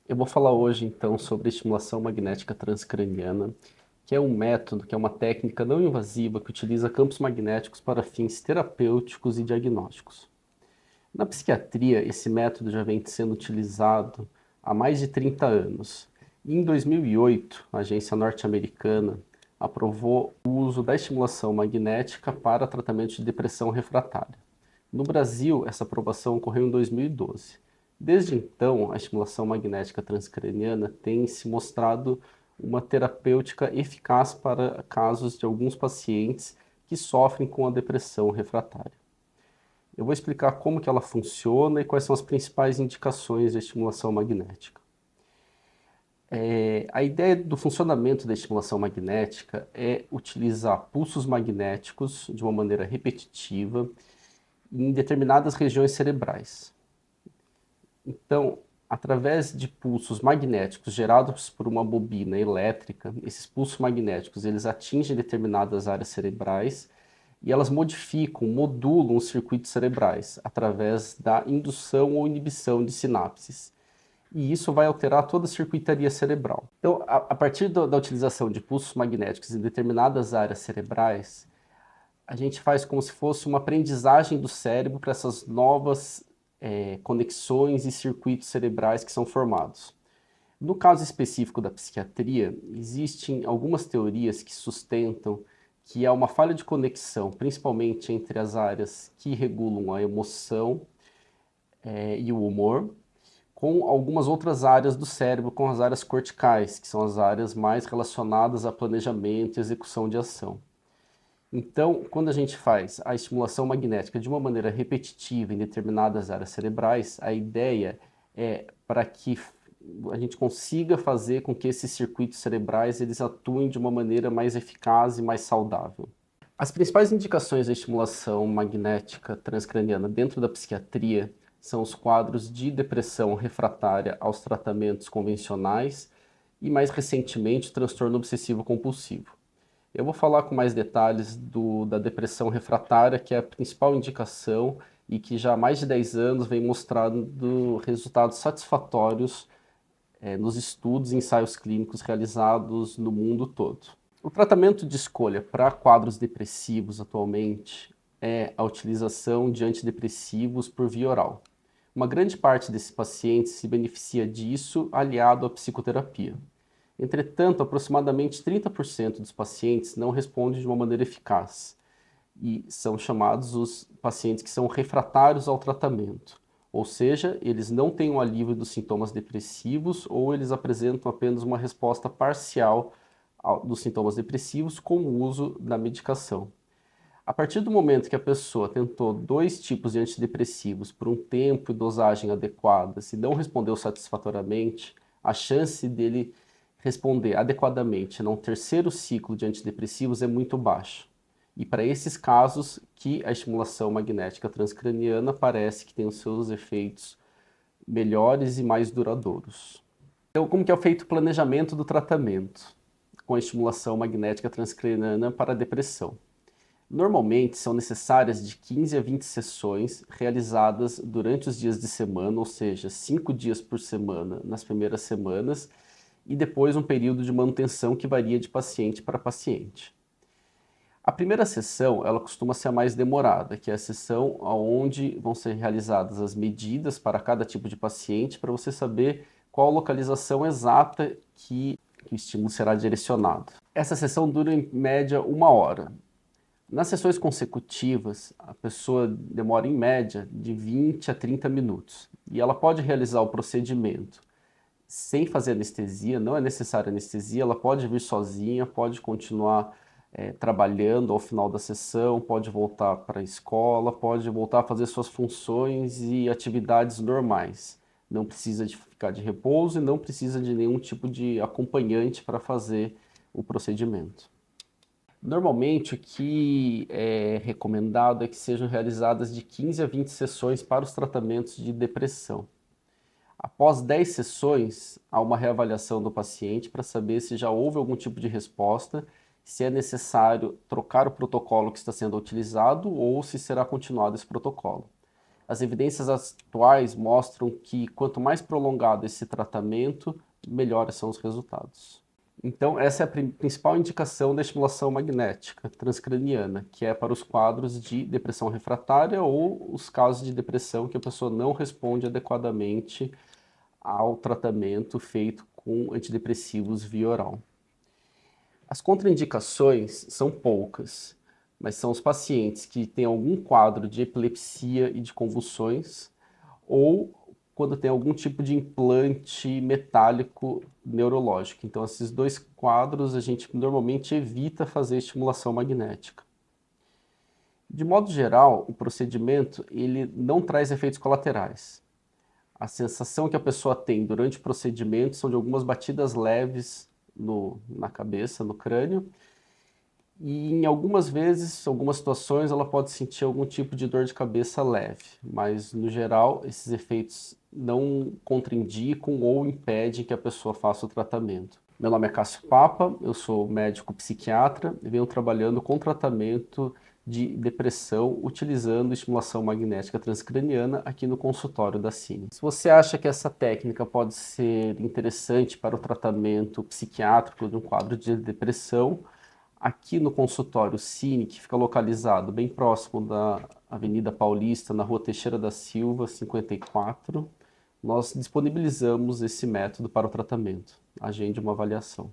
Eu vou falar hoje então sobre a estimulação magnética transcraniana, que é um método, que é uma técnica não invasiva que utiliza campos magnéticos para fins terapêuticos e diagnósticos. Na psiquiatria, esse método já vem sendo utilizado há mais de 30 anos. E em 2008, a agência norte-americana aprovou o uso da estimulação magnética para tratamento de depressão refratária. No Brasil, essa aprovação ocorreu em 2012. Desde então, a estimulação magnética transcraniana tem se mostrado uma terapêutica eficaz para casos de alguns pacientes que sofrem com a depressão refratária. Eu vou explicar como que ela funciona e quais são as principais indicações da estimulação magnética. A ideia do funcionamento da estimulação magnética é utilizar pulsos magnéticos de uma maneira repetitiva em determinadas regiões cerebrais. Então, através de pulsos magnéticos gerados por uma bobina elétrica, esses pulsos magnéticos eles atingem determinadas áreas cerebrais e elas modificam, modulam os circuitos cerebrais através da indução ou inibição de sinapses. E isso vai alterar toda a circuitaria cerebral. Então, a partir da utilização de pulsos magnéticos em determinadas áreas cerebrais, a gente faz como se fosse uma aprendizagem do cérebro para essas novas conexões e circuitos cerebrais que são formados. No caso específico da psiquiatria, existem algumas teorias que sustentam que há uma falha de conexão, principalmente entre as áreas que regulam a emoção e o humor, com algumas outras áreas do cérebro, com as áreas corticais, que são as áreas mais relacionadas a planejamento e execução de ação. Então, quando a gente faz a estimulação magnética de uma maneira repetitiva em determinadas áreas cerebrais, a ideia é para que a gente consiga fazer com que esses circuitos cerebrais eles atuem de uma maneira mais eficaz e mais saudável. As principais indicações da estimulação magnética transcraniana dentro da psiquiatria são os quadros de depressão refratária aos tratamentos convencionais e, mais recentemente, transtorno obsessivo compulsivo. Eu vou falar com mais detalhes da depressão refratária, que é a principal indicação e que já há mais de 10 anos vem mostrando resultados satisfatórios nos estudos e ensaios clínicos realizados no mundo todo. O tratamento de escolha para quadros depressivos atualmente é a utilização de antidepressivos por via oral. Uma grande parte desses pacientes se beneficia disso aliado à psicoterapia. Entretanto, aproximadamente 30% dos pacientes não respondem de uma maneira eficaz e são chamados os pacientes que são refratários ao tratamento. Ou seja, eles não têm um alívio dos sintomas depressivos ou eles apresentam apenas uma resposta parcial dos sintomas depressivos com o uso da medicação. A partir do momento que a pessoa tentou 2 tipos de antidepressivos por um tempo e dosagem adequadas e não respondeu satisfatoriamente, a chance dele responder adequadamente num terceiro ciclo de antidepressivos é muito baixa. E para esses casos que a estimulação magnética transcraniana parece que tem os seus efeitos melhores e mais duradouros. Então, como que é feito o planejamento do tratamento com a estimulação magnética transcraniana para a depressão? Normalmente são necessárias de 15 a 20 sessões realizadas durante os dias de semana, ou seja, 5 dias por semana nas primeiras semanas e depois um período de manutenção que varia de paciente para paciente. A primeira sessão, ela costuma ser a mais demorada, que é a sessão onde vão ser realizadas as medidas para cada tipo de paciente, para você saber qual a localização exata que o estímulo será direcionado. Essa sessão dura em média 1 hora. Nas sessões consecutivas, a pessoa demora em média de 20 a 30 minutos e ela pode realizar o procedimento sem fazer anestesia, não é necessária anestesia, ela pode vir sozinha, pode continuar trabalhando ao final da sessão, pode voltar para a escola, pode voltar a fazer suas funções e atividades normais. Não precisa de ficar de repouso e não precisa de nenhum tipo de acompanhante para fazer o procedimento. Normalmente, o que é recomendado é que sejam realizadas de 15 a 20 sessões para os tratamentos de depressão. Após 10 sessões, há uma reavaliação do paciente para saber se já houve algum tipo de resposta, se é necessário trocar o protocolo que está sendo utilizado ou se será continuado esse protocolo. As evidências atuais mostram que quanto mais prolongado esse tratamento, melhores são os resultados. Então, essa é a principal indicação da estimulação magnética transcraniana, que é para os quadros de depressão refratária ou os casos de depressão que a pessoa não responde adequadamente ao tratamento feito com antidepressivos via oral. As contraindicações são poucas, mas são os pacientes que têm algum quadro de epilepsia e de convulsões, ou quando tem algum tipo de implante metálico neurológico. Então, esses dois quadros a gente normalmente evita fazer estimulação magnética. De modo geral, o procedimento ele não traz efeitos colaterais. A sensação que a pessoa tem durante o procedimento são de algumas batidas leves na cabeça, no crânio, e em algumas vezes, algumas situações, ela pode sentir algum tipo de dor de cabeça leve, mas no geral esses efeitos não contraindicam ou impedem que a pessoa faça o tratamento. Meu nome é Cássio Papa, eu sou médico psiquiatra e venho trabalhando com tratamento de depressão utilizando estimulação magnética transcraniana aqui no consultório da Cine. Se você acha que essa técnica pode ser interessante para o tratamento psiquiátrico de um quadro de depressão, aqui no consultório Cine, que fica localizado bem próximo da Avenida Paulista, na Rua Teixeira da Silva, 54, nós disponibilizamos esse método para o tratamento. Agende uma avaliação.